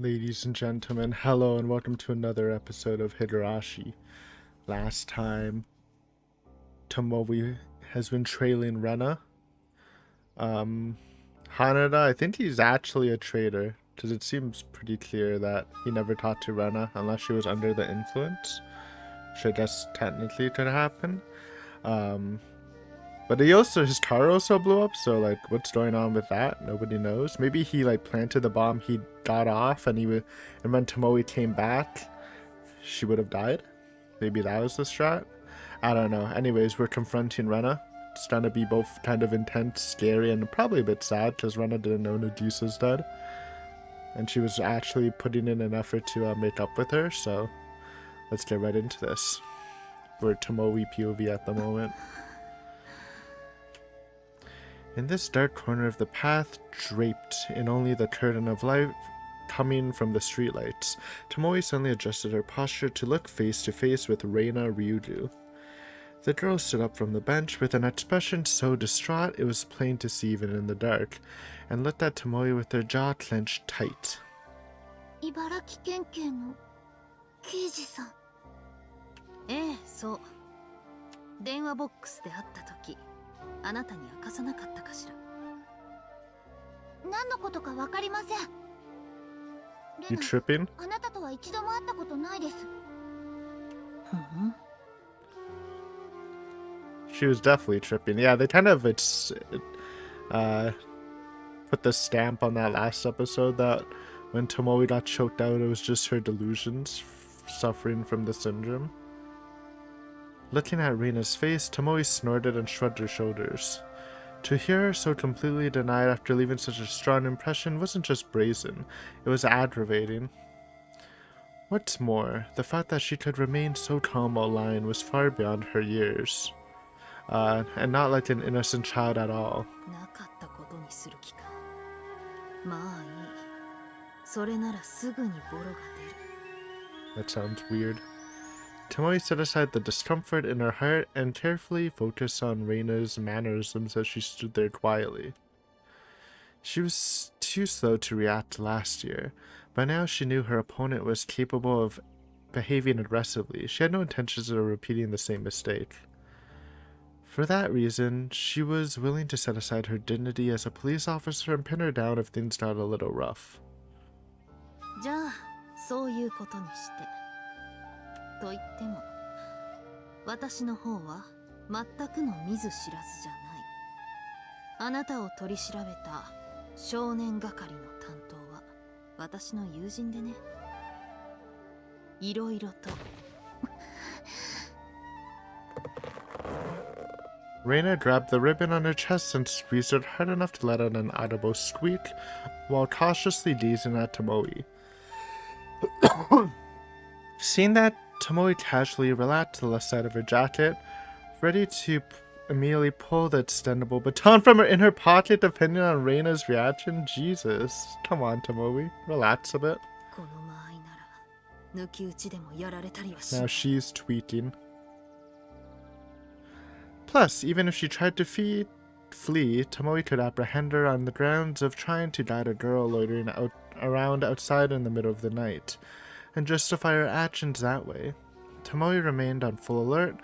Ladies and gentlemen, hello and welcome to another episode of Higurashi. Last time, Tomoe has been trailing Rena. Hanada, I think he's actually a traitor, because it seems pretty clear that he never talked to Rena unless she was under the influence, which I guess technically could happen. But his car also blew up, so like, what's going on with that? Nobody knows. Maybe he like planted the bomb, he got off, and and when Tomoe came back, she would have died. Maybe that was the strat. I don't know. Anyways, we're confronting Rena. It's gonna be both kind of intense, scary, and probably a bit sad because Rena didn't know Nagisa's dead, and she was actually putting in an effort to make up with her. So let's get right into this. We're Tomoe POV at the moment. In this dark corner of the path, draped in only the curtain of light coming from the streetlights, Tomoe suddenly adjusted her posture to look face to face with Reina Ryuju. The girl stood up from the bench with an expression so distraught it was plain to see even in the dark, and looked at Tomoe with her jaw clenched tight. 茨城県警の刑事さん。ええ、そう。電話ボックスで会った時、あなたに明かさなかったかしら。何のことかわかりません。You tripping? あなたとは一度も会ったことないです。She was definitely tripping. Yeah, they kind of put the stamp on that last episode that when Tomoe got choked out, it was just her delusions suffering from the syndrome. Looking at Reina's face, Tomoe snorted and shrugged her shoulders. To hear her so completely denied after leaving such a strong impression wasn't just brazen, it was aggravating. What's more, the fact that she could remain so calm while lying was far beyond her years. And not like an innocent child at all. That sounds weird. Tomoe set aside the discomfort in her heart and carefully focused on Reina's mannerisms as she stood there quietly. She was too slow to react last year, but now she knew her opponent was capable of behaving aggressively. She had no intentions of repeating the same mistake. For that reason, she was willing to set aside her dignity as a police officer and pin her down if things got a little rough. じゃあ、そういうことにして。と言っても、私の方は全くの見ず知らずじゃない。あなたを取り調べた少年係の担当は私の友人でね。いろいろと。Reina grabbed the ribbon on her chest and squeezed it hard enough to let out an audible squeak, while cautiously gazing at Tomoe. Seeing that, Tomoe casually relaxed the left side of her jacket, ready to immediately pull the extendable baton from her pocket depending on Reina's reaction. Jesus. Come on, Tomoe. Relax a bit. Now she's tweaking. Plus, even if she tried to flee, Tomoe could apprehend her on the grounds of trying to guide a girl loitering around outside in the middle of the night, and justify her actions that way. Tomoe remained on full alert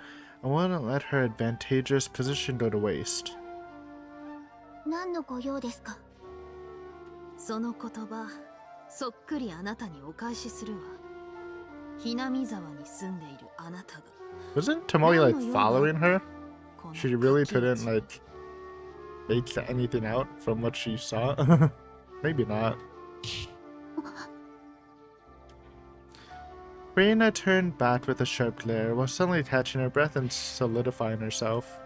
and wouldn't let her advantageous position go to waste. 何のご用ですか？その言葉、そっくりあなたにお返しするわ。ひなみ沢に住んでいるあなたが。Wasn't Tomoe like following her? She really couldn't like make anything out from what she saw. Maybe not. Reina turned back with a sharp glare while suddenly catching her breath and solidifying herself.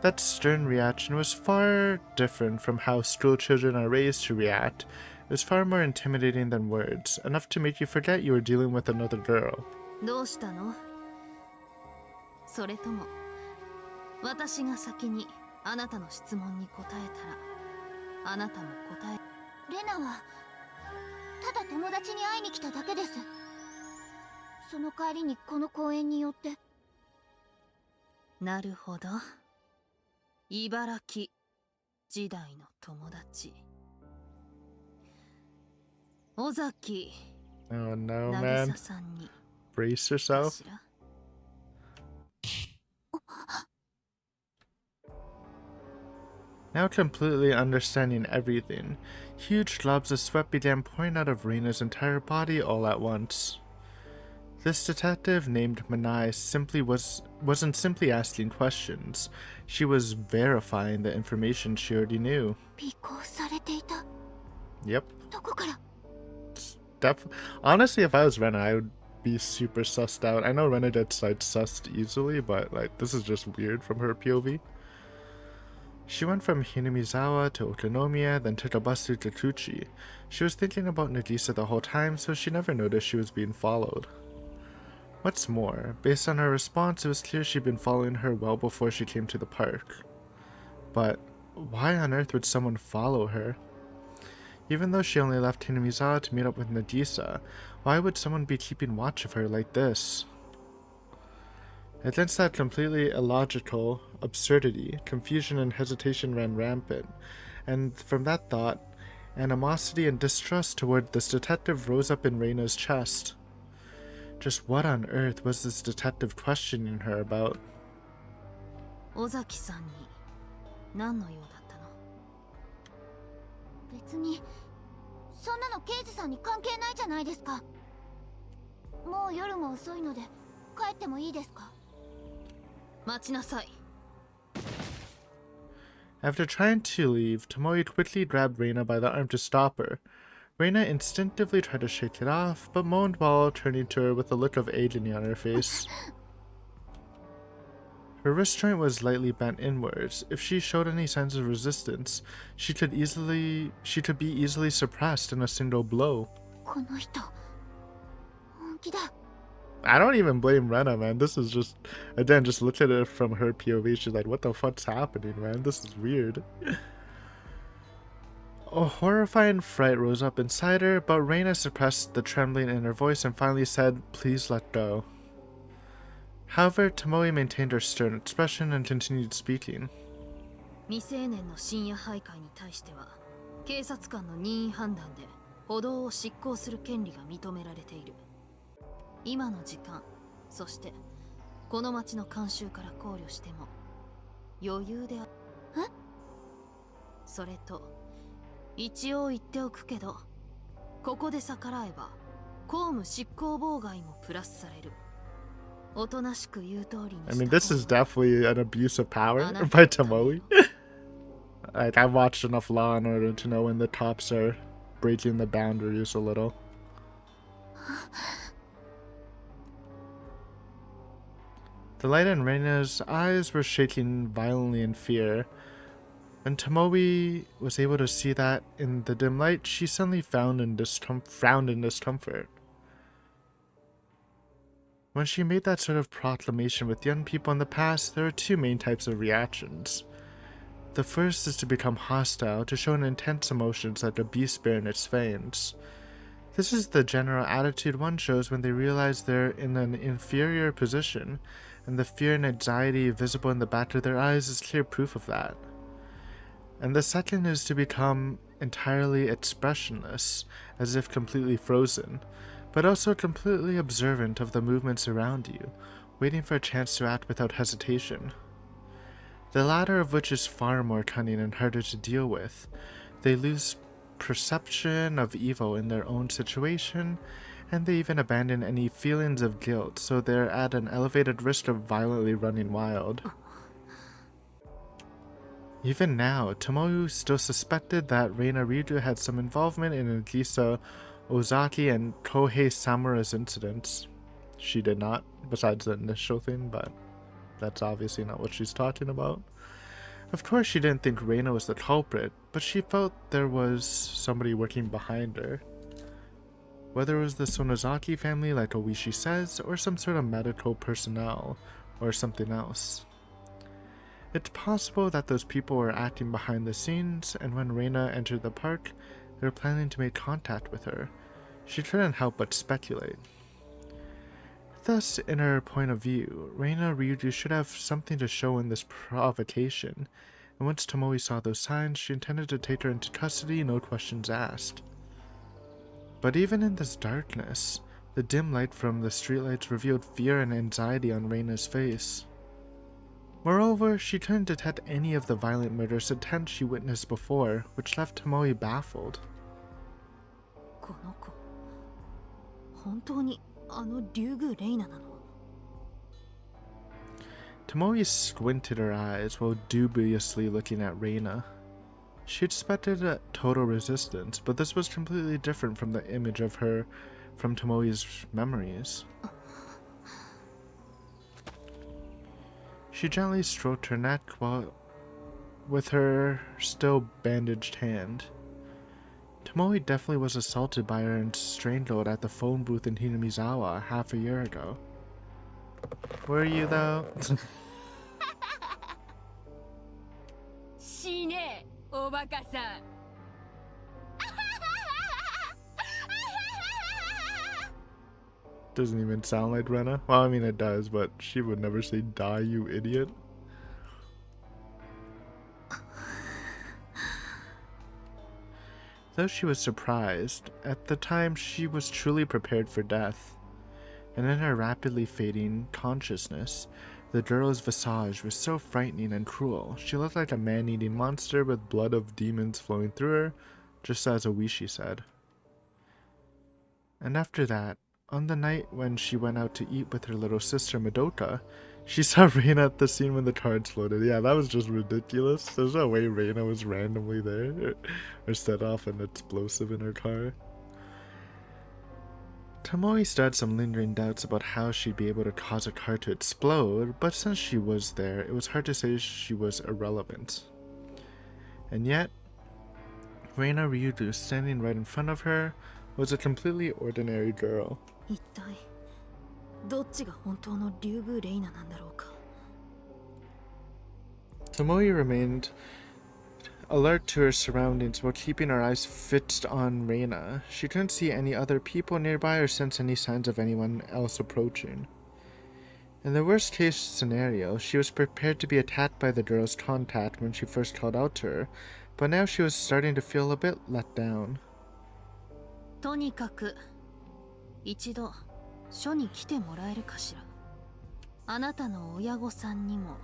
That stern reaction was far different from how schoolchildren are raised to react. It was far more intimidating than words, enough to make you forget you were dealing with another girl. どうしたの？それとも私が先にあなたの質問に答えたらあなたも答え。レナはただ友達に会いに来ただけです。その帰りにこの公園に寄って。なるほど。茨城時代の友達。尾崎 Oh no, man. 渚さんに Brace か yourself. しら。 Now completely understanding everything, huge globs of sweat began pouring out of Reina's entire body all at once. This detective named Manai wasn't simply asking questions. She was verifying the information she already knew. 尾行されていた。 Yep. どこから。 Honestly, if I was Rena, I would be super sussed out. I know Rena gets like sussed easily, but like this is just weird from her POV. She went from Hinamizawa to Otonomiya, then took a bus to Takuchi. She was thinking about Nagisa the whole time, so she never noticed she was being followed. What's more, based on her response, it was clear she'd been following her well before she came to the park. But why on earth would someone follow her? Even though she only left Hinamizawa to meet up with Nagisa, why would someone be keeping watch of her like this? Against that completely illogical absurdity, confusion and hesitation ran rampant, and from that thought, animosity and distrust toward this detective rose up in Reina's chest. Just what on earth was this detective questioning her about? 尾崎さんに何の用だったの。別にそんなの刑事さんに関係ないじゃないですか。もう夜も遅いので帰ってもいいですか。待ちなさい。 After trying to leave, Tomoe quickly grabbed Reina by the arm to stop her. Reina instinctively tried to shake it off, but moaned while turning to her with a look of agony on her face. Her wrist joint was lightly bent inwards. If she showed any signs of resistance, she could be easily suppressed in a single blow. この人本気だ。 I don't even blame Rena, man. This is just, again, just look at it from her POV. She's like, what the fuck's happening, man? This is weird. A horrifying fright rose up inside her, but Reina suppressed the trembling in her voice and finally said, please let go. However, Tomoe maintained her stern expression and continued speaking. 未成年の深夜徘徊に対しては警察官の任意判断で補導を執行する権利が認められている。今の時間、そしてこの町の慣習から考慮しても余裕である。え？それと一応言っておくけど、ここで逆らえば公務執行妨害もプラスされる。おとなしく言う通りにした。 I mean, this is definitely an abuse of power by Tomoe. Like, I've watched enough Law in order to know when the cops are breaking the boundaries a little. The light in Reina's eyes were shaking violently in fear. When Tomoe was able to see that in the dim light, she suddenly frowned in discomfort. When she made that sort of proclamation with young people in the past, there are two main types of reactions. The first is to become hostile, to show an intense emotions like a beast bear in its fangs. This is the general attitude one shows when they realize they're in an inferior position, and the fear and anxiety visible in the back of their eyes is clear proof of that. And the second is to become entirely expressionless, as if completely frozen, but also completely observant of the movements around you, waiting for a chance to act without hesitation. The latter of which is far more cunning and harder to deal with. They lose perception of evil in their own situation, and they even abandon any feelings of guilt, so they're at an elevated risk of violently running wild. Even now, Tomoe still suspected that Reina Ryuju had some involvement in Nagisa Ozaki and Kohei Samura's incidents. She did not, besides the initial thing, but that's obviously not what she's talking about. Of course, she didn't think Reina was the culprit, but she felt there was somebody working behind her. Whether it was the Sonozaki family like Oishi says, or some sort of medical personnel, or something else. It's possible that those people were acting behind the scenes, and when Reina entered the park, they were planning to make contact with her. She couldn't help but speculate. Thus, in her point of view, Reina Ryuju should have something to show in this provocation, and once Tomoe saw those signs, she intended to take her into custody, no questions asked. But even in this darkness, the dim light from the streetlights revealed fear and anxiety on Reina's face. Moreover, she couldn't detect any of the violent murderous attempts she witnessed before, which left Tomoe baffled. この子本当にあの竜宮レイナなの？ Tomoe squinted her eyes while dubiously looking at Reina. She expected a total resistance, but this was completely different from the image of her from Tomoe's memories. She gently stroked her neck while with her still bandaged hand. Tomoe definitely was assaulted by her and strangled at the phone booth in Hinamizawa half a year ago. Were you though? 死ねおバカさん Doesn't even sound like Rena. Well, I mean it does, but she would never say die, you idiot. Though she was surprised, at the time she was truly prepared for death. And in her rapidly fading consciousness, the girl's visage was so frightening and cruel. She looked like a man-eating monster with blood of demons flowing through her, just as Oishi said. And after that, on the night when she went out to eat with her little sister Madoka, she saw Reina at the scene when the car exploded. Yeah, that was just ridiculous. There's no way Reina was randomly there or set off an explosive in her car. Tomoe still had some lingering doubts about how she'd be able to cause a car to explode, but since she was there, it was hard to say she was irrelevant. And yet, Reina Ryudu, standing right in front of her, was a completely ordinary girl. 一体どっちが本当の竜宮レイナなんだろうか Tomoe remained alert to her surroundings while keeping her eyes fixed on Reina. She couldn't see any other people nearby or sense any signs of anyone else approaching. In the worst case scenario, she was prepared to be attacked by the girl's contact when she first called out to her, but now she was starting to feel a bit let down. とにかく一度署に来てもらえるかしらあなたの親御さんにも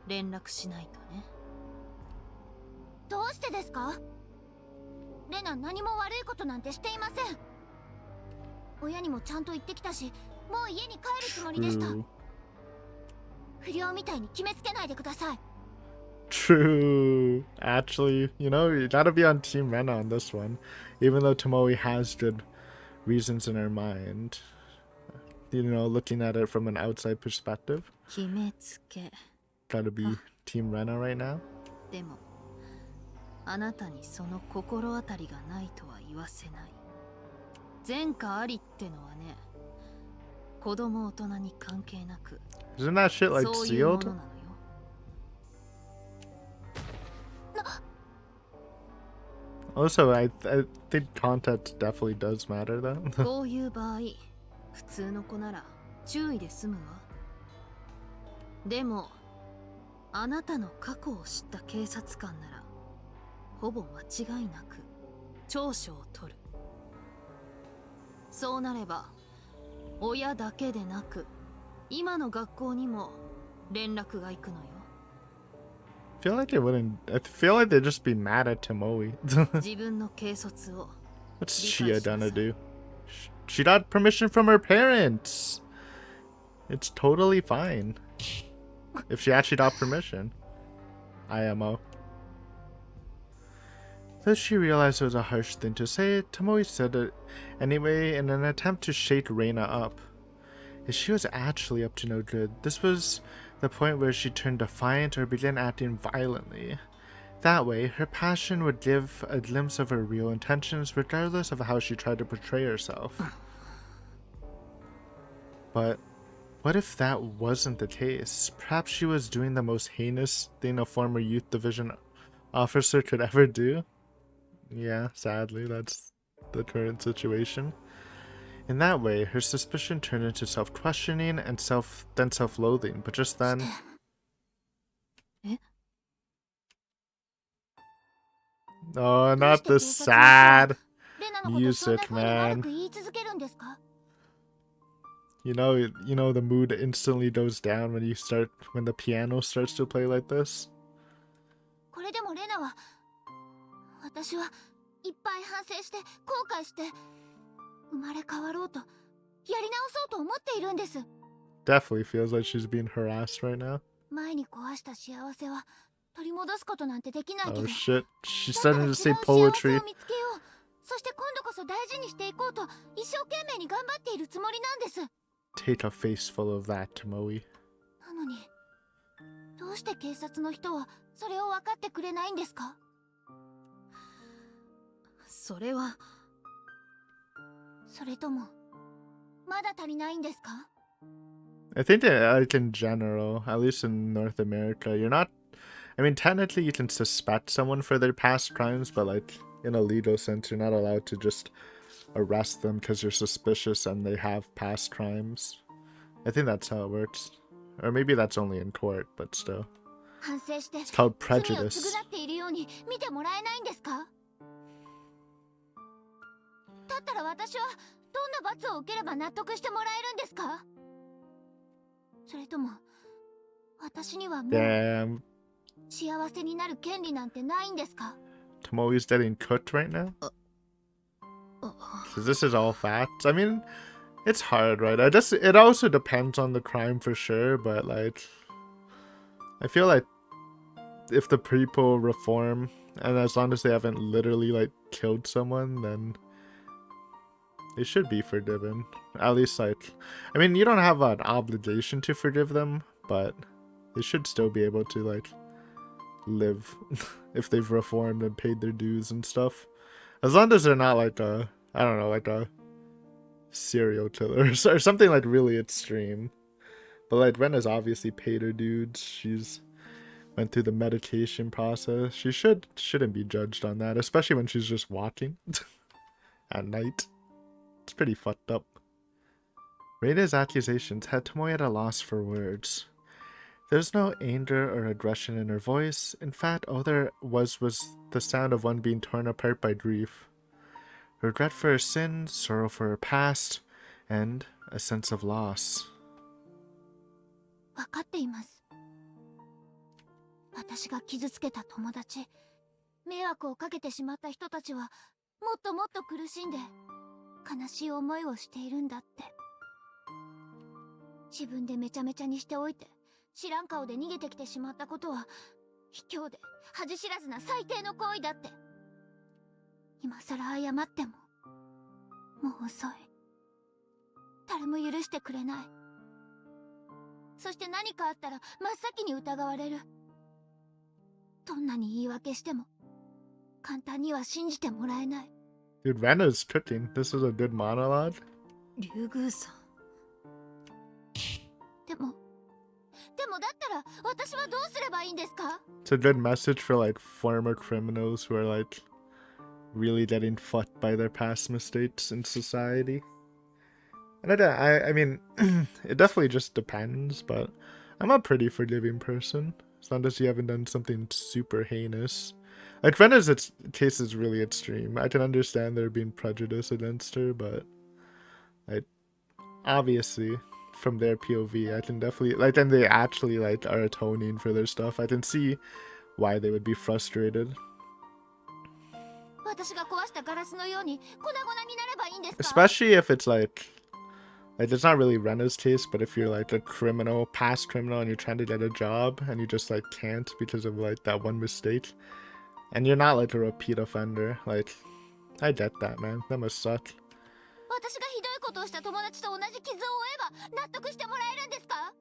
連絡しないとねどうしてですか？レナ何も悪いことなんてしていません。親にもちゃんと言ってきたし、もう家に帰るつもりでした。不良みたいに決めつけないでください。 True. Actually, you gotta be on Team Rena on this one. Even though Tomoe has good reasons in her mind. Looking at it from an outside perspective. 決めつけ Gotta be Team Rena right now. でもあなたにその心当たりがないとは言わせない前科ありってのはね子供大人に関係なく Isn't that shit like そういうも sealed? のなのよ Also, I think context definitely does matter though. こういう場合普通の子なら注意で済むわでもあなたの過去を知った警察官ならほぼ間違いなく調書を取るそうなれば親だけでなく今の学校にも連絡が行くのよ I feel like they'd just be mad at Tomoe. 自分の軽率を What's Shia gonna do? She got permission from her parents. It's totally fine. If she actually got permission. IMO. Though she realized it was a harsh thing to say, Tomoe said it anyway in an attempt to shake Reina up. If she was actually up to no good, this was the point where she turned defiant or began acting violently. That way, her passion would give a glimpse of her real intentions regardless of how she tried to portray herself. But what if that wasn't the case? Perhaps she was doing the most heinous thing a former youth division officer could ever do? Yeah, sadly, that's the current situation. In that way, her suspicion turned into self-questioning and then self-loathing, but just then... Oh, not the sad... レナのことそんな Music, 風に悪 man. く言い続けるんですか？ You know the mood instantly goes down when the piano starts to play like this. これでもレナは、私はいっぱい反省して後悔して生まれ変わろうとやり直そうと思っているんです。 Definitely feels like she's being harassed right now. 前に壊した幸せは取り戻すことなんてできないけど、 Oh shit. She's だから違 starting う to 幸 say せを poetry. 見つけよう、そして今度こそ大事にしていこうと一生懸命に頑張っているつもりなんです。 Take a face full of that, Tomoe. なのにどうして警察の人はそれを分かってくれないんですか？それはそれともまだ足りないんですか？ I think that, like, in general, at least in North America, you're not. I mean, technically, you can suspect someone for their past crimes, but, like, in a legal sense, you're not allowed to just arrest them because you're suspicious and they have past crimes. I think that's how it works. Or maybe that's only in court, but still. 反省して It's called 罪を prejudice. 償っているように見てもらえないんですか？だったら私はどんな罰を受ければ納得してもらえるんですか？それとも私にはもう Damn. 幸せになる権利なんてないんですか？ Tomoe's getting cooked right now? Because this is all facts. I mean, it's hard, right? It also depends on the crime for sure, but, like, I feel like if the people reform, and as long as they haven't literally, like, killed someone, then they should be forgiven. At least, like, I mean, you don't have an obligation to forgive them, but they should still be able to, like, live if they've reformed and paid their dues and stuff. As long as they're not like I don't know, like a serial killer or something like really extreme. But like Rena's obviously paid her dues. She's went through the medication process. She shouldn't be judged on that, especially when she's just walking at night. It's pretty fucked up. Reina's accusations had Tomoe at a loss for words. There's no anger or aggression in her voice. In fact, all there was the sound of one being torn apart by grief. Regret for her sins, sorrow for her past, and a sense of loss. 分かっています。私が傷つけた友達、迷惑をかけてしまった人たちはもっともっと苦しんで悲しい思いをしているんだって。自分でめちゃめちゃにしておいて知らん顔で逃げてきてしまったことは卑怯で恥知らずな最低の行為だって。今さら謝ってももう遅い。誰も許してくれない。そして何かあったら真っ先に疑われる。どんなに言い訳しても簡単には信じてもらえない。 Dude, Rena's cooking. This is a good monologue. 竜宮さん。でもだったら私はどうすればいいんですか？ It's a good message for like former criminals who are like really getting fucked by their past mistakes in society. And I mean, it definitely just depends, but I'm a pretty forgiving person. As long as you haven't done something super heinous. Like, Rena's case is really extreme. I can understand there being prejudice against her, but obviously, from their POV, I can definitely, like, and they actually, like, are atoning for their stuff. I can see why they would be frustrated. 私が壊したガラスのように粉々になればいいんですか？ Especially if it's like it's not really Rena's case, but if you're like a criminal, past criminal, and you're trying to get a job and you just like can't because of like that one mistake, and you're not like a repeat offender, like I get that, man. That must suck. 私がひどいことをした友達と同じ傷を負えば納得してもらえるんですか？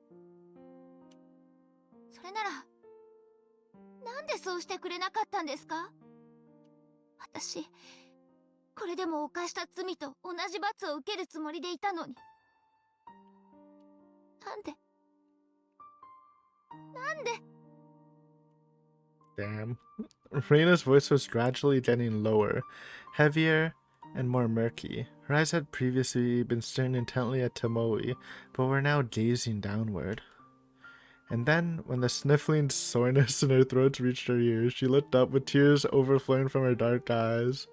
それならなんでそうしてくれなかったんですか？私これでも犯した罪と同じ罰を受けるつもりでいたのに。なんで Damn. Reina's voice was gradually getting lower, heavier, and more murky. Her eyes had previously been staring intently at Tomoe, but were now gazing downward. And then, when the sniffling soreness in her throat reached her ears, she looked up with tears overflowing from her dark eyes.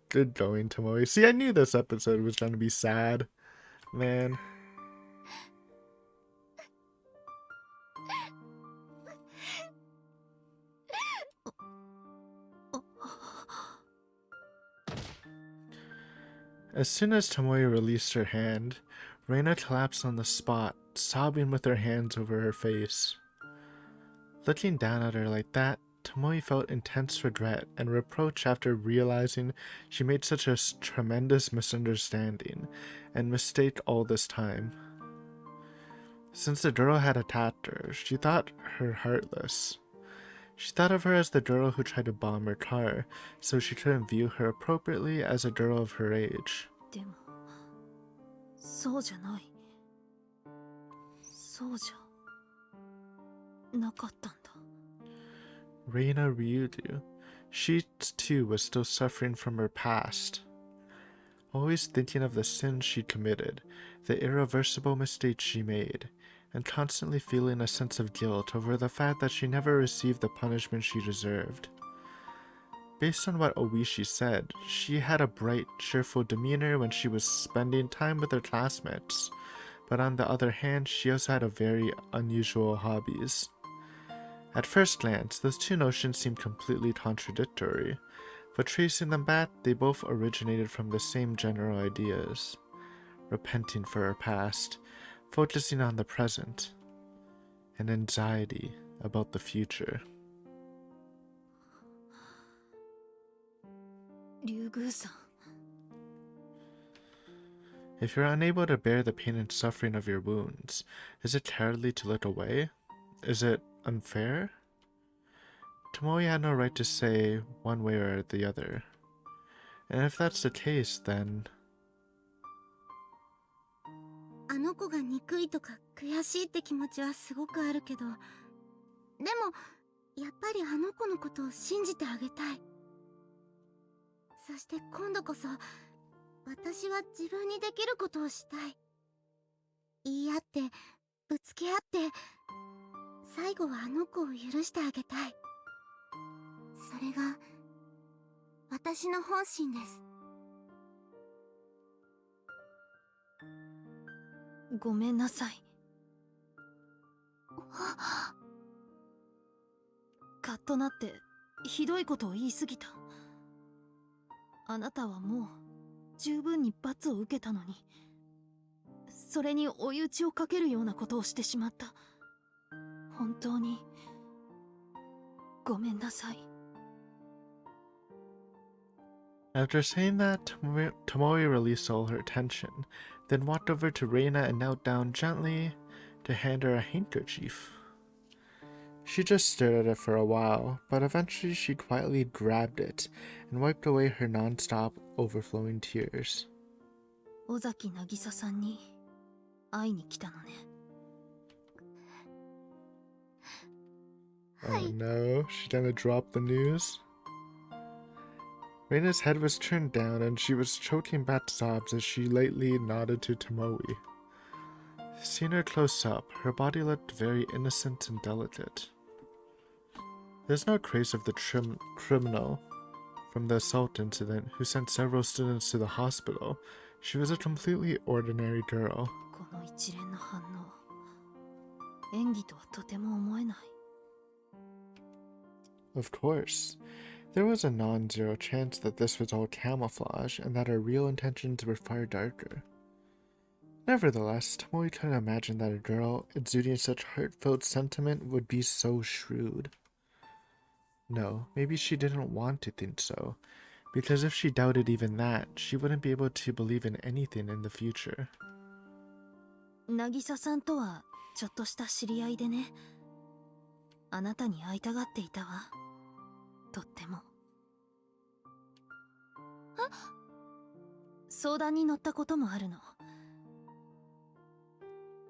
Good going, Tomoe. See, I knew this episode was gonna be sad. Man. As soon as Tomoe released her hand, Reina collapsed on the spot, sobbing with her hands over her face. Looking down at her like that, Tomoe felt intense regret and reproach after realizing she made such a tremendous misunderstanding and mistake all this time. Since the girl had attacked her, she thought her heartless. She thought of her as the girl who tried to bomb her car, so she couldn't view her appropriately as a girl of her age. でもそうじゃない。そうじゃなかったんだ。 Reina Ryudu. She too was still suffering from her past. Always thinking of the sins she committed, the irreversible mistakes she made, and constantly feeling a sense of guilt over the fact that she never received the punishment she deserved. Based on what Oishi said, she had a bright, cheerful demeanor when she was spending time with her classmates, but on the other hand, she also had a very unusual hobbies. At first glance, those two notions seemed completely contradictory, but tracing them back, they both originated from the same general ideas. Repenting for her past, focusing on the present, and anxiety about the future. 竜宮さん。 If you're unable to bear the pain and suffering of your wounds, is it cowardly to look away? Is it unfair? Tomoe had no right to say one way or the other. And if that's the case, then... あの子が憎いとか悔しいって気持ちはすごくあるけど、でもやっぱりあの子のことを信じてあげたい。そして今度こそ私は自分にできることをしたい。言い合ってぶつけ合って最後はあの子を許してあげたい。それが私の本心です。ごめんなさい。カッとなってひどいことを言い過ぎた。あなたはもう十分に罰を受けたのに、それに追い打ちをかけるようなことをしてしまった。本当にごめんなさい。 After saying that, Tomoe released all her tension, then walked over to Reina and knelt down gently to hand her a handkerchief. She just stared at it for a while, but eventually she quietly grabbed it and wiped away her non-stop overflowing tears. 尾崎渚さんに会いに来たのね。 Oh no, she's gonna drop the news? Reina's head was turned down and she was choking back sobs as she lightly nodded to Tomoe. Seeing her close up, her body looked very innocent and delicate. There's no trace of the criminal from the assault incident who sent several students to the hospital. She was a completely ordinary girl. この一連の反応、演技とはとても思えない。 Of course. There was a non-zero chance that this was all camouflage and that her real intentions were far darker. Nevertheless, Tomoe couldn't imagine that a girl exuding such heartfelt sentiment would be so shrewd. No, maybe she didn't want to think so, because if she doubted even that, she wouldn't be able to believe in anything in the future. 渚さんとはちょっとした知り合いでね。あなたに会いたがっていたわ。とっても。相談に乗ったこともあるの。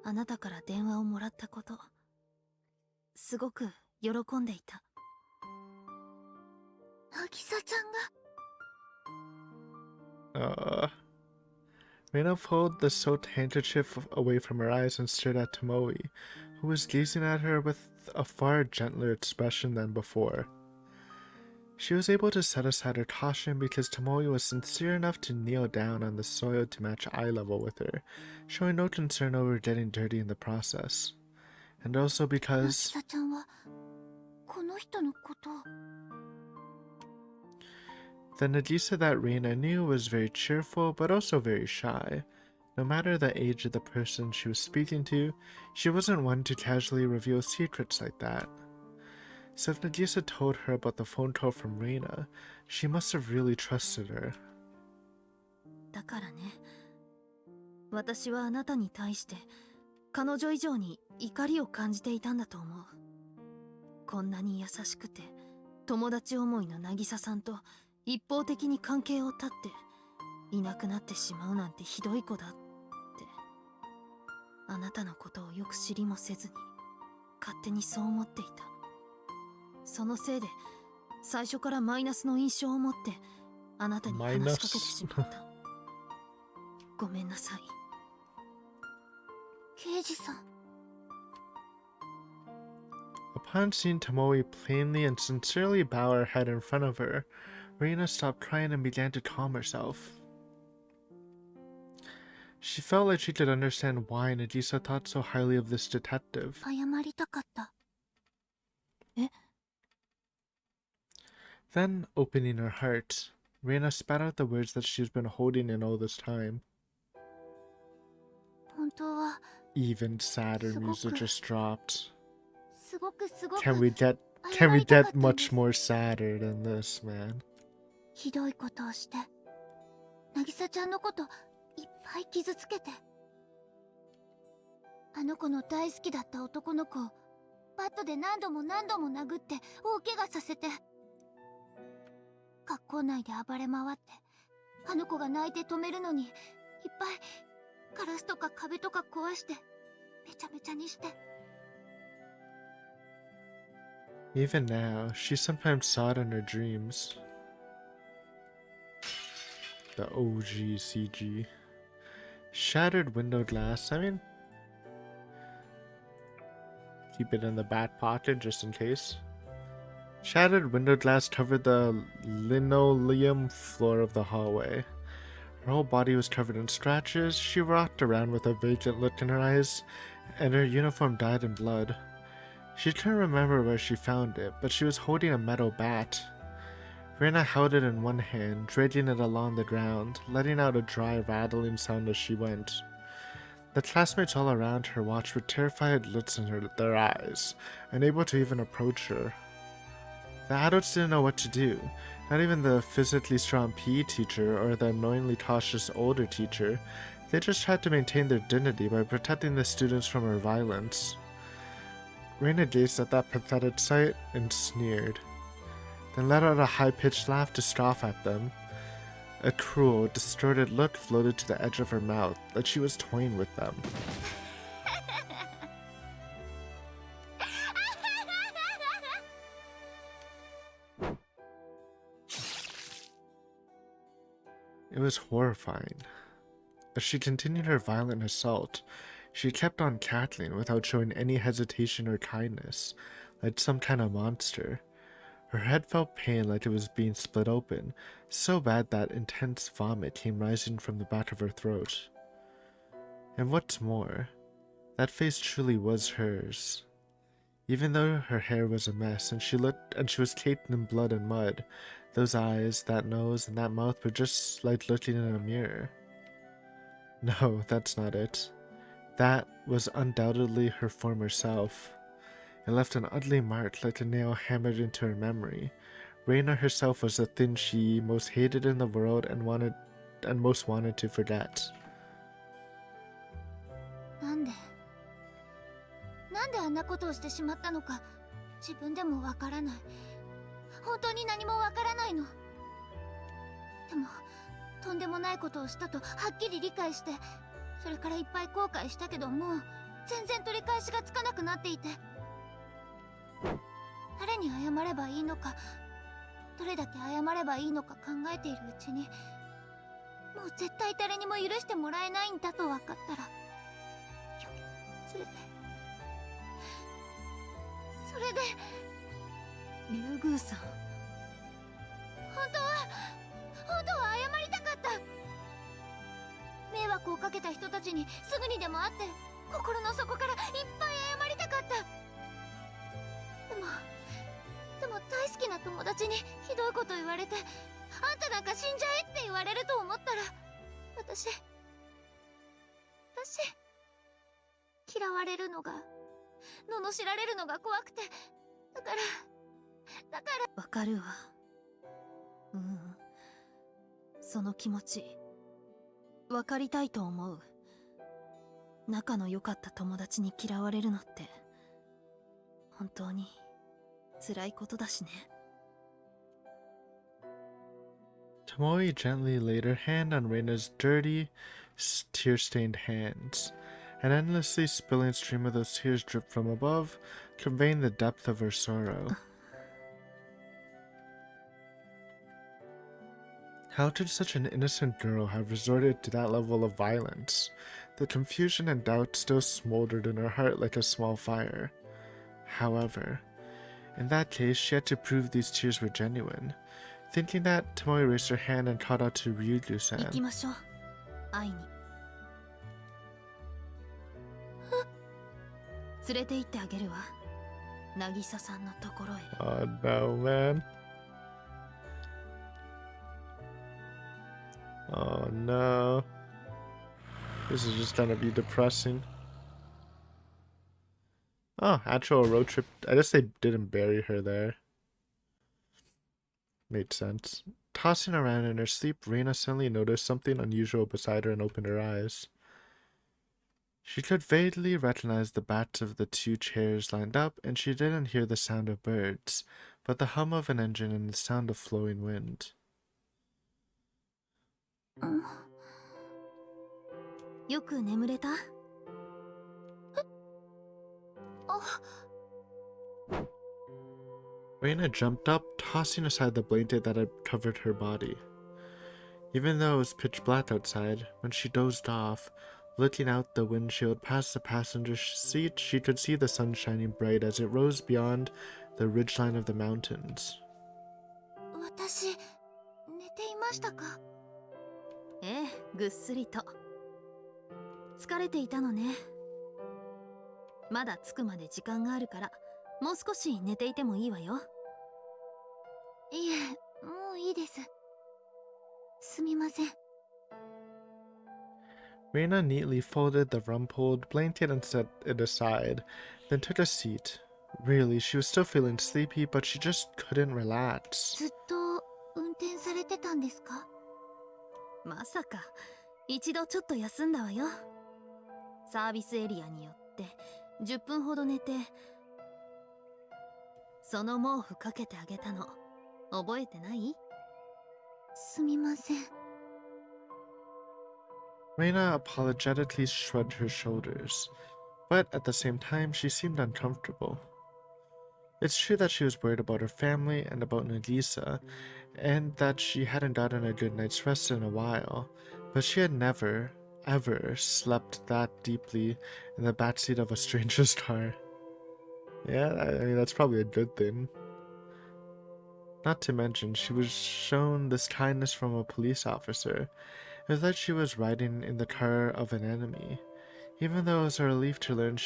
あなたから電話をもらったこと、すごく喜んでいた。渚ちゃんが。Reina pulled the soaked handkerchief away from her eyes and stared at Tomoe, who was gazing at her with a far gentler expression than before. She was able to set aside her caution because Tomoe was sincere enough to kneel down on the soil to match eye level with her, showing no concern over getting dirty in the process. And also 渚 because ちゃんはこの人のことを。 the Nagisa that Reina knew was very cheerful but also very shy. No matter the age of the person she was speaking to, she wasn't one to casually reveal secrets like that. So if Nagisa told her about the phone call from Reina, she must have really trusted her. だからね、私はあなたに対して彼女以上に怒りを感じていたんだと思う。こんなに優しくて友達思いの渚さんと一方的に関係を断っていなくなってしまうなんてひどい子だって、あなたのことをよく知りもせずに勝手にそう思っていた。そのせいで最初からマイナスの印象を持ってあなたに話しかけてしまった。ごめんなさい。刑事さん。 Upon seeing Tomoe plainly and sincerely bow her head in front of her, Reina stopped crying and began to calm herself. She felt like she could understand why Nagisa thought so highly of this detective. 謝りたかった。 Then, opening her heart, Reina spat out the words that she's been holding in all this time. 本当は Even sadder music just dropped. すごく Can we get 謝りたかったんです。 much more sadder than this, man? ひどいことをして渚ちゃんのこといっぱい傷つけて、あの子の大好きだった男の子をバットで何度も何度も殴って大怪我させて、学校内で暴れ回ってあの子が泣いて止めるのにいっぱいガラスとか壁とか壊してめちゃめちゃにして。 Even now, she sometimes saw it in her dreams. The OG CG. Shattered window glass. I mean, keep it in the back pocket just in case. Shattered window glass covered the linoleum floor of the hallway. Her whole body was covered in scratches. She rocked around with a vacant look in her eyes, and her uniform dyed in blood. She couldn't remember where she found it, but she was holding a metal bat. Reina held it in one hand, dragging it along the ground, letting out a dry, rattling sound as she went. The classmates all around her watched with terrified looks in their eyes, unable to even approach her. The adults didn't know what to do, not even the physically strong PE teacher or the annoyingly cautious older teacher. They just tried to maintain their dignity by protecting the students from her violence. Reina gazed at that pathetic sight and sneered, then let out a high-pitched laugh to scoff at them. A cruel, distorted look floated to the edge of her mouth, like she was toying with them. It was horrifying. As she continued her violent assault, she kept on cackling without showing any hesitation or kindness, like some kind of monster. Her head felt pain like it was being split open, so bad that intense vomit came rising from the back of her throat. And what's more, that face truly was hers. Even though her hair was a mess and she was caked in blood and mud, those eyes, that nose, and that mouth were just like looking in a mirror. No, that's not it. That was undoubtedly her former self. It left an ugly mark like a nail hammered into her memory. Reina herself was the thing she most hated in the world and most wanted to forget. なんであんなことをしてしまったのか自分でもわからない。本当に何もわからないの。でもとんでもないことをしたとはっきり理解して、それからいっぱい後悔したけど、もう全然取り返しがつかなくなっていて、誰に謝ればいいのか、どれだけ謝ればいいのか考えているうちに、もう絶対誰にも許してもらえないんだと分かったら、それで竜宮さん、本当は謝りたかった。迷惑をかけた人たちにすぐにでも会って、心の底からいっぱい謝りたかった。でも大好きな友達にひどいこと言われて、あんたなんか死んじゃえって言われると思ったら、私嫌われるのが、罵られるのが怖くて、だからわかるわ。その気持ちわかりたいと思う。仲の良かった友達に嫌われるのって本当に辛いことだしね。Tomoe gently laid her hand on Reina's dirty, tear-stained hands. An endlessly spilling stream of those tears dripped from above, conveying the depth of her sorrow. How could such an innocent girl have resorted to that level of violence? The confusion and doubt still smoldered in her heart like a small fire. However, in that case, she had to prove these tears were genuine. Thinking that, Tomoe raised her hand and called out to 行き Ryugyu-san. ましょう、会いに。連れて行ってあげるわ、渚さんのところへ。Oh no, man. Oh no. This is just gonna be depressing. Oh, actual road trip. I guess they didn't bury her there. Made sense. Tossing around in her sleep, Reina suddenly noticed something unusual beside her and opened her eyes. She could vaguely recognize the backs of the two chairs lined up, and she didn't hear the sound of birds, but the hum of an engine and the sound of flowing wind. よく眠れた？ Reina jumped up, tossing aside the blanket that had covered her body. Even though it was pitch black outside, when she dozed off, looking out the windshield past the passenger seat, she could see the sun shining bright as it rose beyond the ridgeline of the mountains. 私、寝ていましたか？ええ、ぐっすりと。疲れていたのね。まだ着くまで時間があるから、もう少し寝ていてもいいわよ。いえ、もういいです。すみません。Reina neatly folded the rumpled blanket and set it aside, then took a seat. Really, she was still feeling sleepy, but she just couldn't relax. ずっと運転されてたんですか？まさか、一度ちょっと休んだわよ。サービスエリアによって10分ほど寝て、その毛布かけてあげたの覚えてない？すみません。Reina apologetically shrugged her shoulders, but at the same time she seemed uncomfortable. It's true that she was worried about her family and about Nagisa, and that she hadn't gotten a good night's rest in a while, but she had never, ever slept that deeply in the backseat of a stranger's car. Yeah, I mean, that's probably a good thing. Not to mention, she was shown this kindness from a police officer. It was like she was riding in the car of an enemy. Even though it was a relief to learn that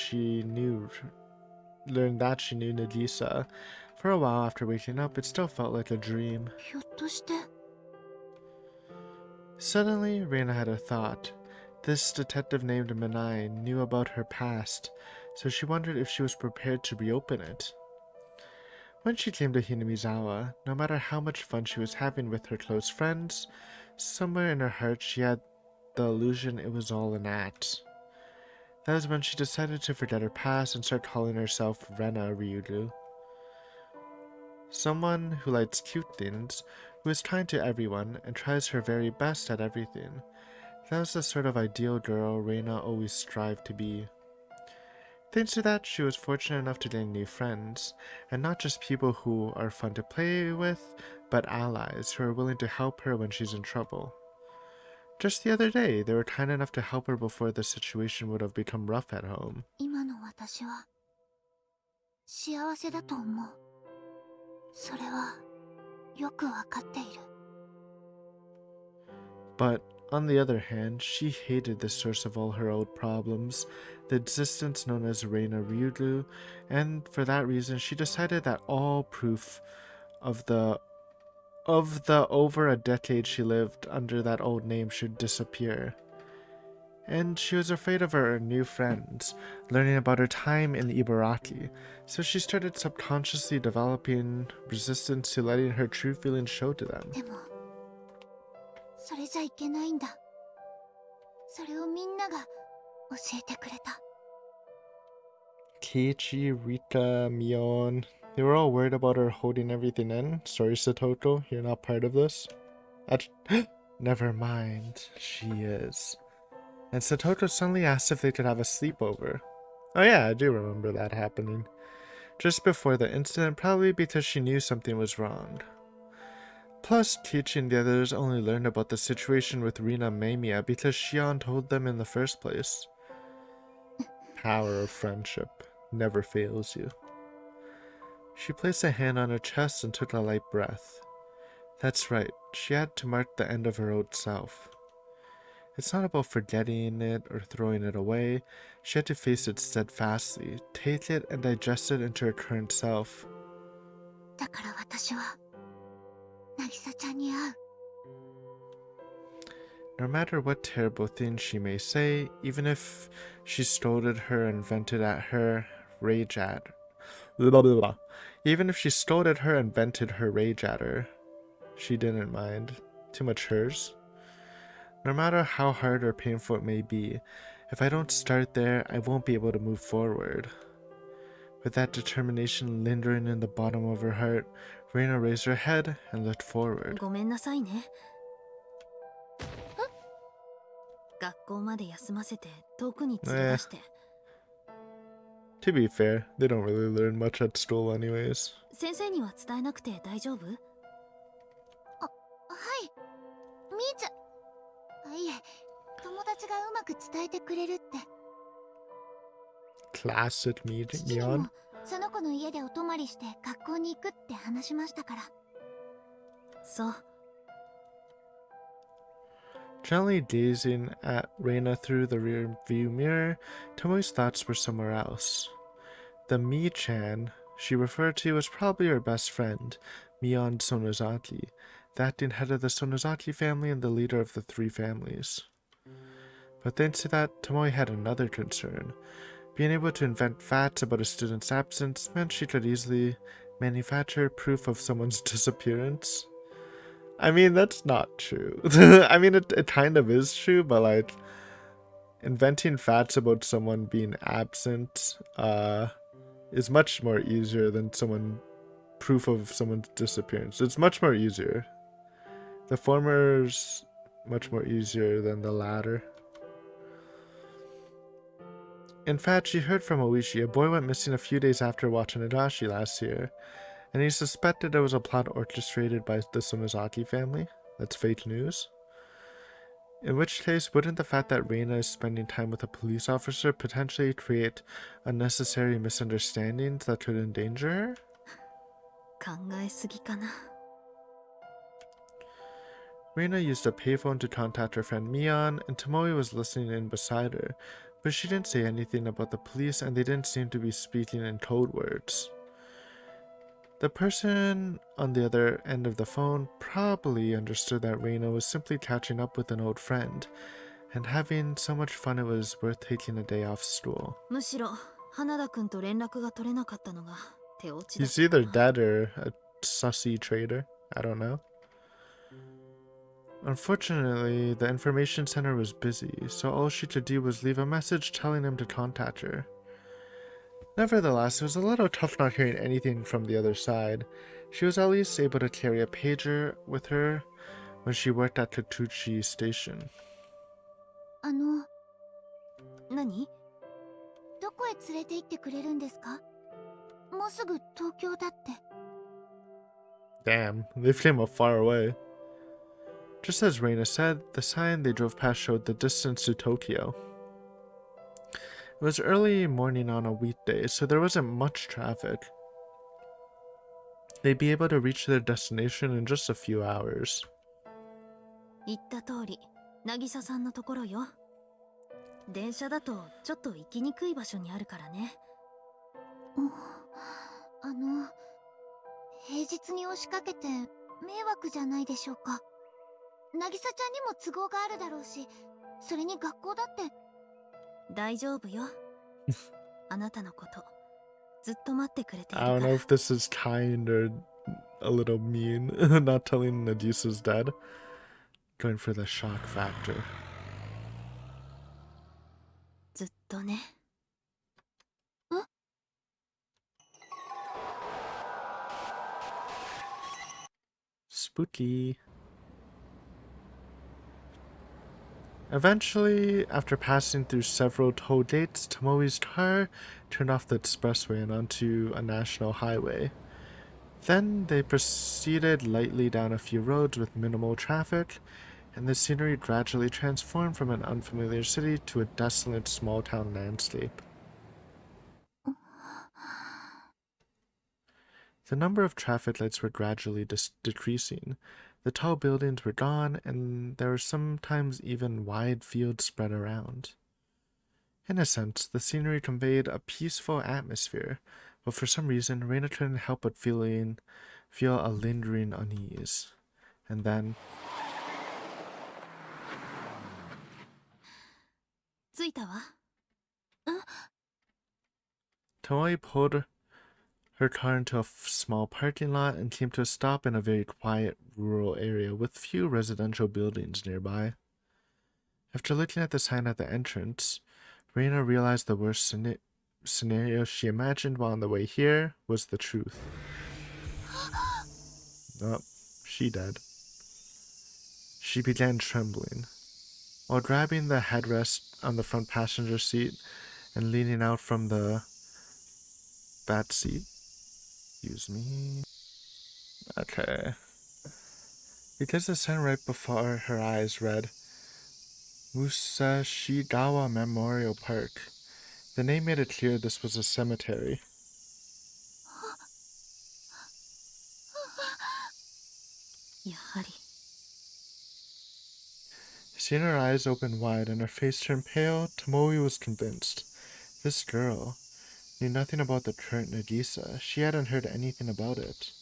she knew Nagisa. For a while after waking up, it still felt like a dream. ひょっとして。 Suddenly, Reina had a thought. This detective named Minai knew about her past, so she wondered if she was prepared to reopen it. When she came to Hinamizawa, no matter how much fun she was having with her close friends, somewhere in her heart she had the illusion it was all an act. That was when she decided to forget her past and start calling herself Rena Ryugu. Someone who likes cute things, who is kind to everyone and tries her very best at everything. That was the sort of ideal girl Reina always strived to be. Thanks to that, she was fortunate enough to gain new friends, and not just people who are fun to play with, but allies who are willing to help her when she's in trouble. Just the other day, they were kind enough to help her before the situation would have become rough at home. 今の私は幸せだと思う。それはよくわかっている。But on the other hand, she hated the source of all her old problems, the existence known as Reina Ryugu, and for that reason she decided that all proof of the over a decade she lived under that old name should disappear. And she was afraid of her new friends, learning about her time in Ibaraki, so she started subconsciously developing resistance to letting her true feelings show to them. でもそれじゃいけないんだ。それをみんなが教えてくれた。 Keiichi, Rika, Mion, they were all worried about her holding everything in. Sorry, Satoto, you're not part of this. Never mind, she is. And Satoto suddenly asked if they could have a sleepover. Oh yeah, I do remember that happening. Just before the incident, probably because she knew something was wrong. Plus, Keiichi and the others only learned about the situation with Rina Mamiya because Shion told them in the first place. Power of friendship never fails you. She placed a hand on her chest and took a light breath. That's right, she had to mark the end of her old self. It's not about forgetting it or throwing it away. She had to face it steadfastly, take it and digest it into her current self. だから私は渚ちゃんに会う。 No matter what terrible things she may say, even if she scolded her and vented at her, rage at blah, blah, blah. Even if she scolded her and vented her rage at her, she didn't mind. Too much hers. No matter how hard or painful it may be, if I don't start there, I won't be able to move forward. With that determination lingering in the bottom of her heart, Reina raised her head and looked forward. ごめんなさいね。学校まで休ませて遠くに連れ出して。 To be fair, they don't really learn much at school anyways. 先生には伝えなくて大丈夫？はい。みーちゃん。いえ、友達がうまく伝えてくれるって。 Classic me, 父に Mion. もその子の家でお泊まりして学校に行くって話しましたから。そう。 Gently gazing at Reina through the rear-view mirror, Tomoe's thoughts were somewhere else. The Mi-chan she referred to was probably her best friend, Mion Sonozaki, the acting head of the Sonozaki family and the leader of the three families. But thanks to that, Tomoe had another concern. Being able to invent facts about a student's absence meant she could easily manufacture proof of someone's disappearance. I mean, that's not true. I mean, it kind of is true, but like, inventing facts about someone being absent is much more easier than proof of someone's disappearance. It's much more easier. The former's much more easier than the latter. In fact, she heard from Oishi a boy went missing a few days after watching Higurashi last year, and he suspected it was a plot orchestrated by the Sonozaki family. That's fake news. In which case, wouldn't the fact that Reina is spending time with a police officer potentially create unnecessary misunderstandings that could endanger her? 考えすぎかな。 Reina used a payphone to contact her friend Mion, and Tomoe was listening in beside her, but she didn't say anything about the police and they didn't seem to be speaking in code words. The person on the other end of the phone probably understood that Reina was simply catching up with an old friend, and having so much fun it was worth taking a day off school. むしろ花田くんと連絡が取れなかったのが手落ちだ。 He's either dead or a sussy traitor. I don't know. Unfortunately, the information center was busy, so all she could do was leave a message telling him to contact her. Nevertheless, it was a little tough not hearing anything from the other side. She was at least able to carry a pager with her when she worked at Kikuchi Station. 何？どこへ連れて行ってくれるんですか？もうすぐ東京だって。 Damn, they came up far away. Just as Reina said, the sign they drove past showed the distance to Tokyo. It was early morning on a weekday, so there wasn't much traffic. They'd be able to reach their destination in just a few hours. 言った通り、渚さんのところよ。電車だとちょっと行きにくい場所にあるからね。平日に押しかけて迷惑じゃないでしょうか。渚ちゃんにも都合があるだろうし、それに学校だって。大丈夫よ。あなたのことずっと待ってくれている I か don't ら。 know if this is kind or a little mean, not telling Nagisa's dead. Going for the shock factor. ずっとね。Spooky. Eventually, after passing through several toll gates, Tomoe's car turned off the expressway and onto a national highway. Then they proceeded lightly down a few roads with minimal traffic, and the scenery gradually transformed from an unfamiliar city to a desolate small town landscape. The number of traffic lights were gradually decreasing. The tall buildings were gone, and there were sometimes even wide fields spread around. In a sense, the scenery conveyed a peaceful atmosphere, but for some reason, Reina couldn't help but feel a lingering unease. And then... 着いたわ。Tomoe pulled her car into a small parking lot and came to a stop in a very quiet rural area with few residential buildings nearby. After looking at the sign at the entrance, Reina realized the worst scenario she imagined while on the way here was the truth. Oh, she dead. She began trembling. While grabbing the headrest on the front passenger seat and leaning out from the back seat. Excuse me. Okay. Because the sign right before her eyes read Musashigawa Memorial Park, the name made it clear this was a cemetery. Seeing her eyes open wide and her face turn pale, Tomoe was convinced. This girl knew nothing about the current Nagisa. She hadn't heard anything about it.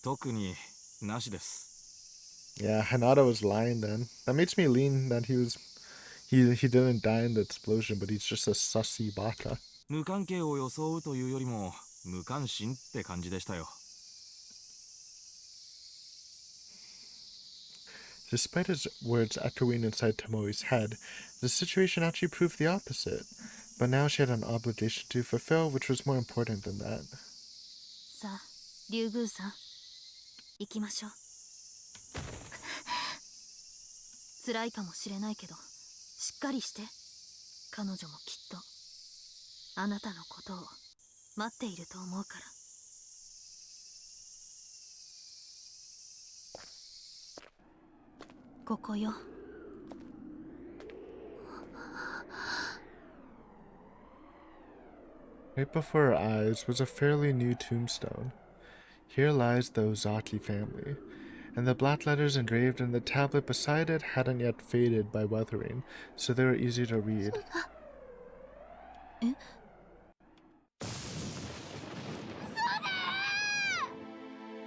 特になしです。 Yeah, Hanada was lying then. That makes me lean that he didn't die in the explosion, but he's just a sussy baka. 無関係を装うというよりも無関心って感じでしたよ。 Despite his words echoing inside Tomoe's head, the situation actually proved the opposite. But now she had an obligation to fulfill, which was more important than that. さあ、竜宮さん、行きましょう。辛いかもしれないけど、しっかりして。彼女もきっとあなたのことを待っていると思うから。ここよ。Right before her eyes was a fairly new tombstone. Here lies the Ozaki family, and the black letters engraved in the tablet beside it hadn't yet faded by weathering, so they were easy to read.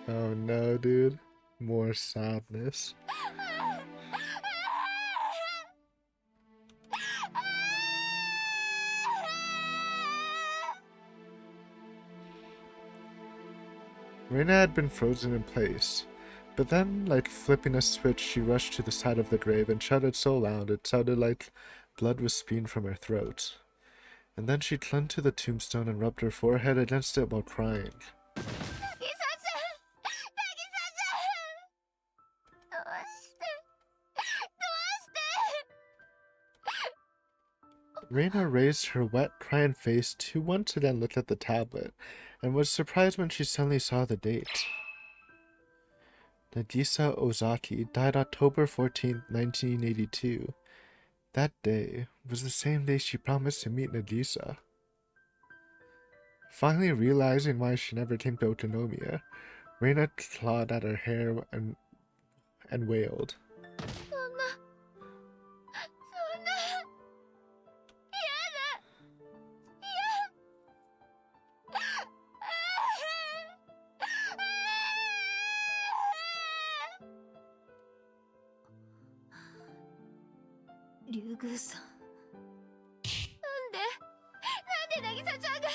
Oh no, dude. More sadness. Reina had been frozen in place, but then, like flipping a switch, she rushed to the side of the grave and shouted so loud it sounded like blood was spewing from her throat. And then she clung to the tombstone and rubbed her forehead against it while crying. Reina raised her wet, crying face to once again look at the tablet, and was surprised when she suddenly saw the date. Nagisa Ozaki died October 14th, 1982. That day was the same day she promised to meet Nagisa. Finally realizing why she never came to Otonomiya, Reina clawed at her hair and and wailed. そんな竜宮さん、なんで渚ちゃんが、ど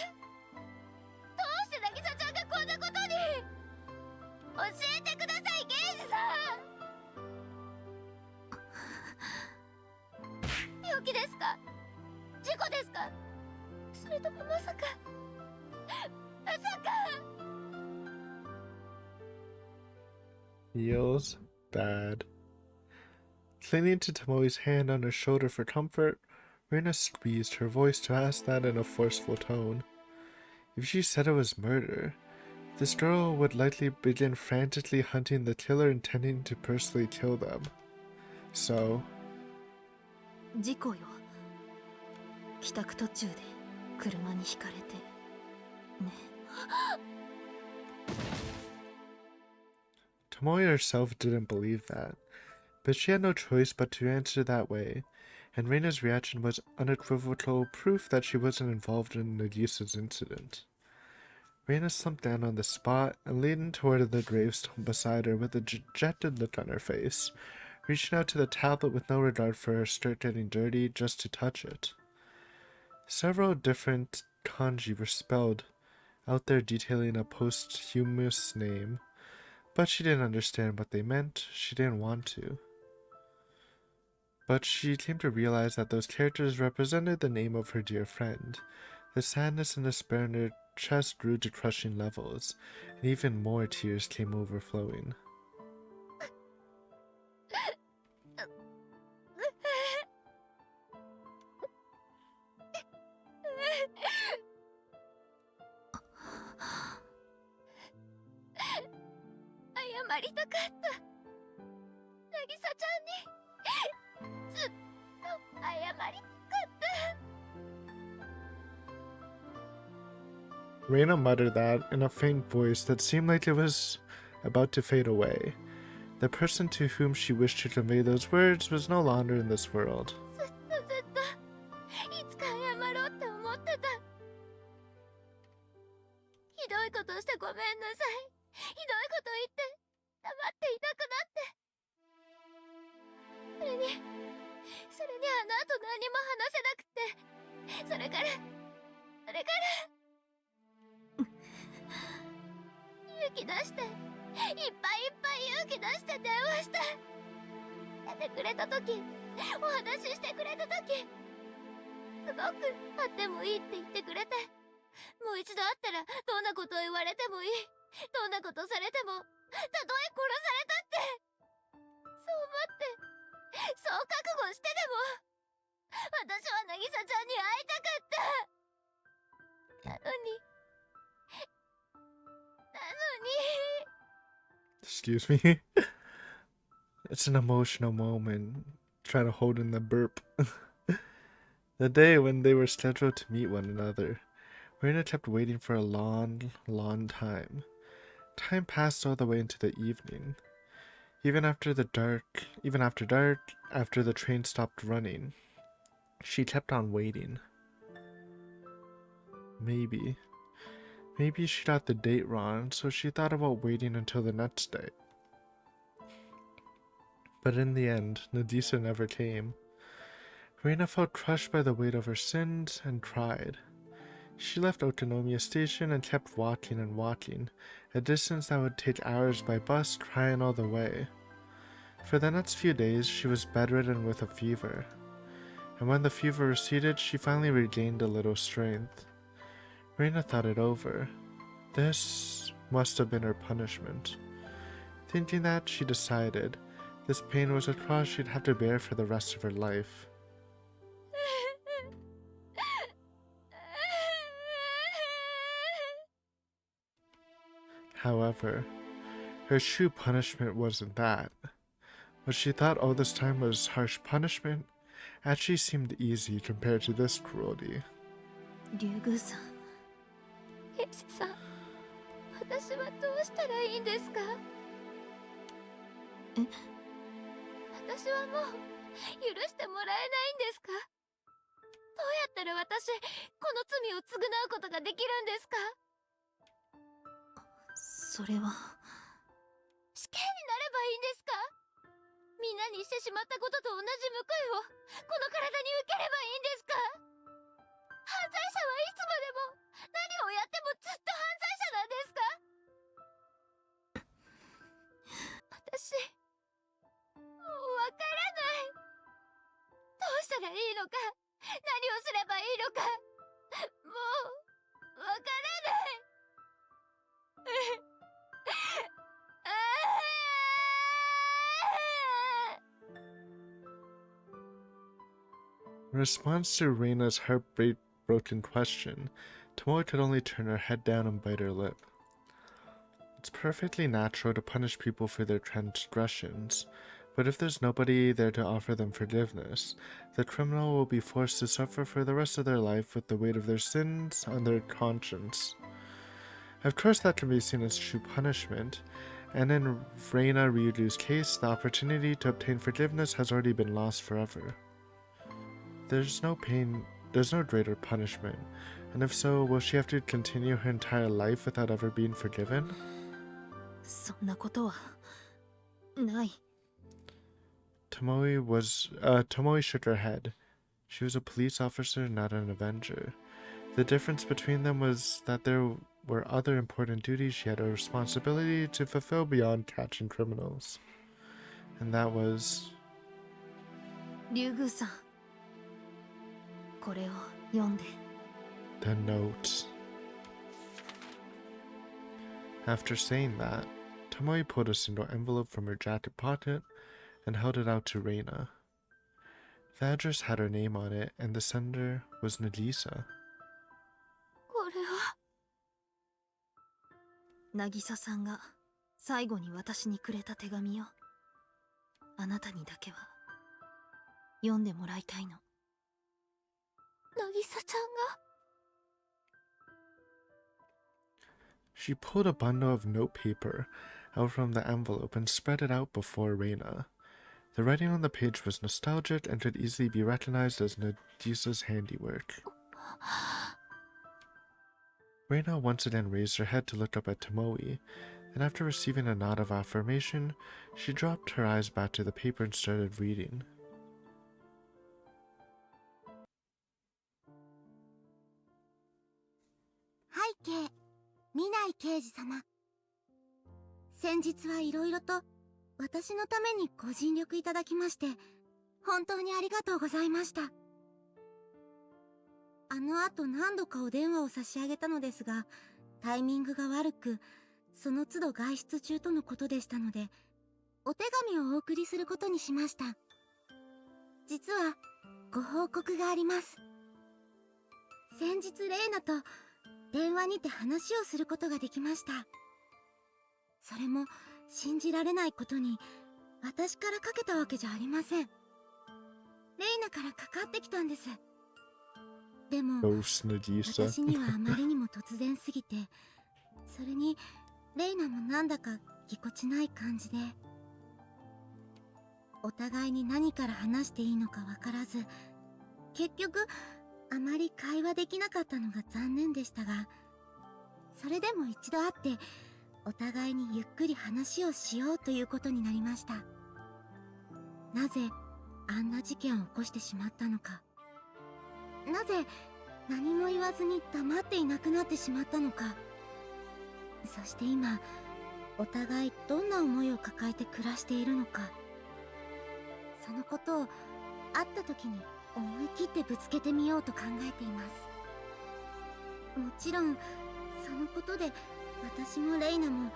うして渚ちゃんがこんなことに。教えてください、刑事さん。病気ですか？事故ですか？それともまさか。 Feels bad. Clinging to Tomoe's hand on her shoulder for comfort, Reina squeezed her voice to ask that in a forceful tone. If she said it was murder, this girl would likely begin frantically hunting the killer, intending to personally kill them. So, 事故よ。帰宅途中で車にひかれてね。Tomoe herself didn't believe that, but she had no choice but to answer that way, and Reina's reaction was unequivocal proof that she wasn't involved in Nagisa's incident. Reina slumped down on the spot and leaned toward the gravestone beside her with a dejected look on her face, reaching out to the tablet with no regard for her skirt getting dirty just to touch it. Several different kanji were spelled out there detailing a posthumous name, but she didn't understand what they meant. She didn't want to. But she came to realize that those characters represented the name of her dear friend. The sadness and despair in her chest grew to crushing levels, and even more tears came overflowing. 謝りたかった。渚ちゃんにずっと謝りたかった。 Reina muttered that in a faint voice that seemed like it was about to fade away. The person to whom she wished to convey those words was no longer in this world. ずっといつか謝ろうって思ってた。ひどいことしてごめんなさい。ひどいこと言って黙っていたくなって。それにあの後何も話せなくて、それから勇気出して、いっぱい勇気出して電話して、出てくれた時、お話ししてくれた時、すごく会ってもいいって言ってくれて、もう一度会ったらどんなことを言われてもいい、どんなことされても、たとえ殺されたって、そう思って、そう覚悟してでも、私は渚ちゃんに会いたかった。なのに Excuse me? It's an emotional moment. Trying to hold in the burp. The day when they were scheduled to meet one another, Reina kept waiting for a long, long time. Time passed all the way into the evening. Even after dark, after the train stopped running, she kept on waiting. Maybe she got the date wrong, so she thought about waiting until the next day. But in the end, Nagisa never came. Reina felt crushed by the weight of her sins and cried. She left Okonomiya Station and kept walking and walking, a distance that would take hours by bus, crying all the way. For the next few days, she was bedridden with a fever. And when the fever receded, she finally regained a little strength. Reina thought it over. This must have been her punishment. Thinking that, she decided this pain was a cross she'd have to bear for the rest of her life. However, her true punishment wasn't that. What she thought all this time was harsh punishment actually seemed easy compared to this cruelty. 竜宮さん、刑事さん、私はどうしたらいいんですか？私はもう許してもらえないんですか？どうやったら私この罪を償うことができるんですか？それは死刑になればいいんですか？みんなにしてしまったことと同じ報いをこの体に受ければいいんですか？犯罪者はいつまでも何をやってもずっと犯罪者なんですか？私もうわからない。どうしたらいいのか、何をすればいいのか、もうわからない。In response to Reina's heartbroken question, Tomoe could only turn her head down and bite her lip. It's perfectly natural to punish people for their transgressions, but if there's nobody there to offer them forgiveness, the criminal will be forced to suffer for the rest of their life with the weight of their sins on their conscience. Of course, that can be seen as true punishment, and in Reina Ryudu's case, the opportunity to obtain forgiveness has already been lost forever. There's no greater punishment, and if so, will she have to continue her entire life without ever being forgiven? そんなことはない。Tomoe shook her head. She was a police officer, not an avenger. The difference between them was that there were other important duties she had a responsibility to fulfill beyond catching criminals. And that was... 竜宮さん、これを読んで。 the note. After saying that, Tomoe pulled a single envelope from her jacket pocket and held it out to Reina. The address had her name on it, and the sender was Nagisa. これは渚さんが最後に私にくれた手紙よ。あなたにだけは読んでもらいたいの。渚ちゃんが。 She pulled a bundle of notepaper out from the envelope and spread it out before Reina. The writing on the page was nostalgic and could easily be recognized as Nagisa's handiwork. Reina once again raised her head to look up at Tomoe, and after receiving a nod of affirmation, she dropped her eyes back to the paper and started reading. 背景、見ない刑事様。先日はいろいろと私のためにご尽力いただきまして、本当にありがとうございました。あの後何度かお電話を差し上げたのですが、タイミングが悪く、その都度外出中とのことでしたので、お手紙をお送りすることにしました。実は、ご報告があります。先日レイナと電話にて話をすることができました。それも信じられないことに、私からかけたわけじゃありません。レイナからかかってきたんです。でも、私にはあまりにも突然すぎて、それにレイナもなんだかぎこちない感じで、お互いに何から話していいのかわからず、結局あまり会話できなかったのが残念でしたが、それでも一度会ってお互いにゆっくり話をしようということになりました。なぜあんな事件を起こしてしまったのか、なぜ何も言わずに黙っていなくなってしまったのか、そして今お互いどんな思いを抱えて暮らしているのか、そのことを会った時に思い切ってぶつけてみようと考えています。もちろんそのことで私もレイナも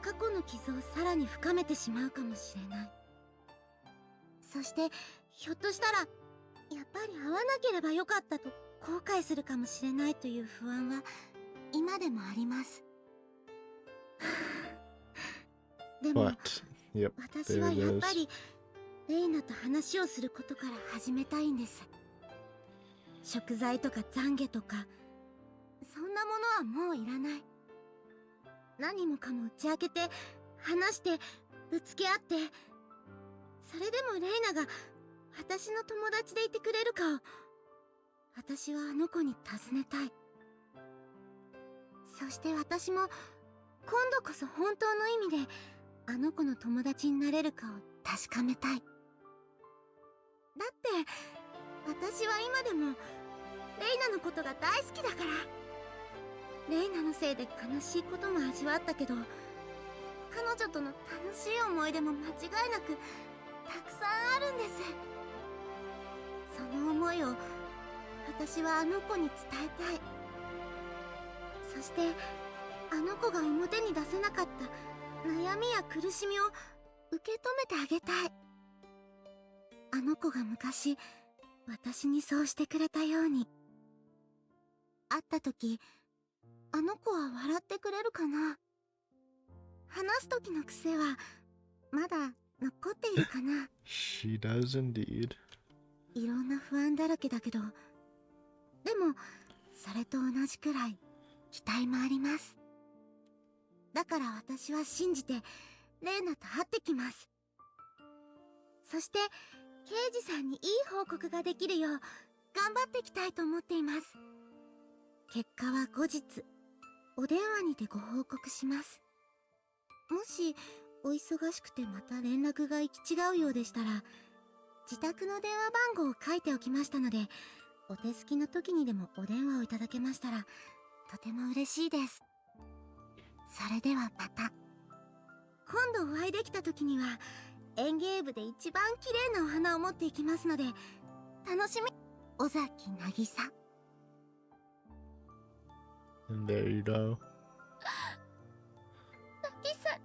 過去の傷をさらに深めてしまうかもしれない。そしてひょっとしたらやっぱり会わなければよかったと後悔するかもしれないという不安は今でもあります。でも、私はやっぱりレイナと話をすることから始めたいんです。食材とか懺悔とかそんなものはもういらない。何もかも打ち明けて話してぶつけ合って、それでもレイナが私の友達でいてくれるかを私はあの子に尋ねたい。そして私も今度こそ本当の意味であの子の友達になれるかを確かめたい。だって私は今でもレイナのことが大好きだから。レイナのせいで悲しいことも味わったけど、彼女との楽しい思い出も間違いなくたくさんあるんです。その思いを私はあの子に伝えたい。そしてあの子が表に出せなかった悩みや苦しみを受け止めてあげたい。あの子が昔私にそうしてくれたように。会った時あの子は笑ってくれるかな。話す時の癖はまだ残っているかな。She does indeed. いろんな不安だらけだけど、でもそれと同じくらい期待もあります。だから私は信じてレイナと会ってきます。そして刑事さんにいい報告ができるよう頑張っていきたいと思っています。結果は後日お電話にてご報告します。もしお忙しくてまた連絡が行き違うようでしたら、自宅の電話番号を書いておきましたので、お手すきの時にでもお電話をいただけましたらとても嬉しいです。それではまた。今度お会いできた時には園芸部で一番綺麗なお花を持っていきますので楽しみ。尾崎渚。 And there you go. 渚ちゃん。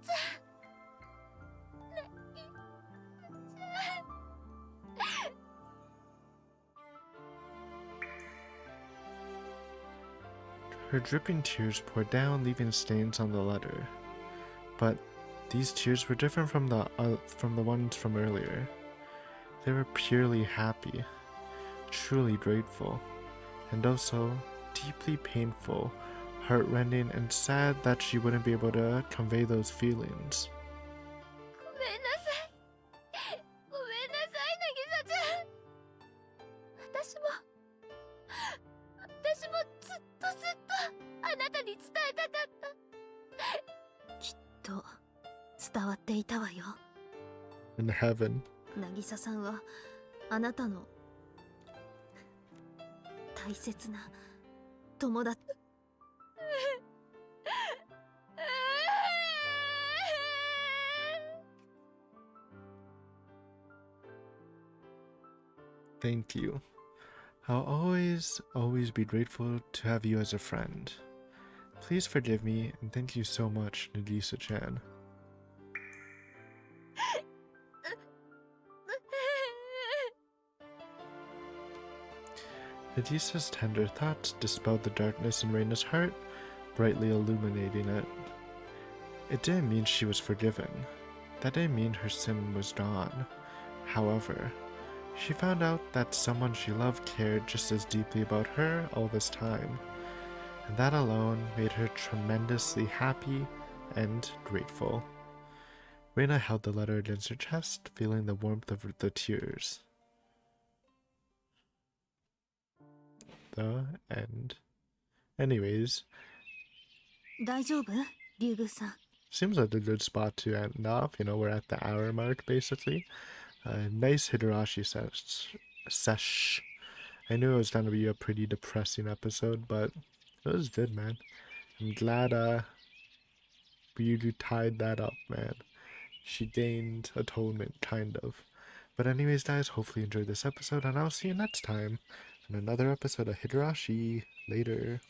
Her dripping tears poured down, leaving stains on the letter. But these tears were different from the ones from earlier. They were purely happy, truly grateful, and also deeply painful, heartrending, and sad that she wouldn't be able to convey those feelings. ごめんなさい。ごめんなさい、渚ちゃん。私もずっとあなたに伝えたかった。きっと伝わっていたわよ。 In heaven. 渚さんはあなたの大切な友達。Thank you. I'll always be grateful to have you as a friend. Please forgive me and thank you so much, Nagisa-chan. Nagisa's tender thoughts dispelled the darkness in Reina's heart, brightly illuminating it. It didn't mean she was forgiven. That didn't mean her sin was gone. However, she found out that someone she loved cared just as deeply about her all this time, and that alone made her tremendously happy and grateful. Reina held the letter against her chest, feeling the warmth of the tears. The end. Anyways, 大丈夫？竜宮さん。 seems like a good spot to end off. You know, we're at the hour mark, basically. Nice Higurashi sesh. I knew it was going to be a pretty depressing episode, but it was good, man. I'm glad Ryuju tied that up, man. She gained atonement, kind of. But anyways, guys, hopefully you enjoyed this episode, and I'll see you next time in another episode of Higurashi. Later.